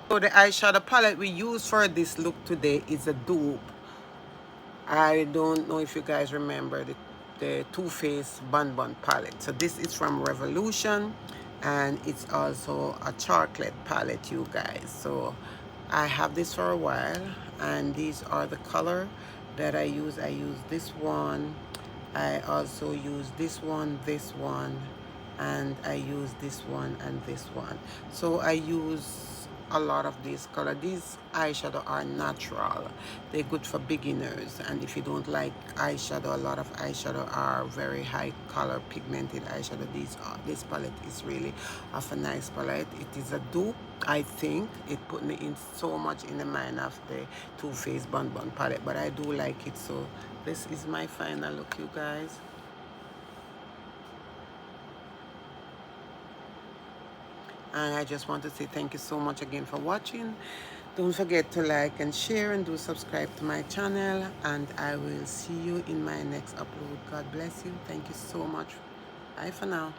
So the eyeshadow palette we use for this look today is a dupe. I don't know if you guys remember the Too Faced Bun Bun palette. So this is from Revolution, and it's also a chocolate palette, you guys. So I have this for a while, and these are the color that I use. I use this one. I also use this one, and I use this one and this one. So I use a lot of these color. These eyeshadow are natural. They're good for beginners, and if you don't like eyeshadow, a lot of eyeshadow are very high color pigmented eyeshadow. This palette is really of a nice palette. It is a dupe. I think it put me in so much in the mind of the Too Faced Bun Bun palette, but I do like it. So this is my final look, you guys. And I just want to say thank you so much again for watching. Don't forget to like and share, and do subscribe to my channel, and I will see you in my next upload. God bless you. Thank you so much. Bye for now.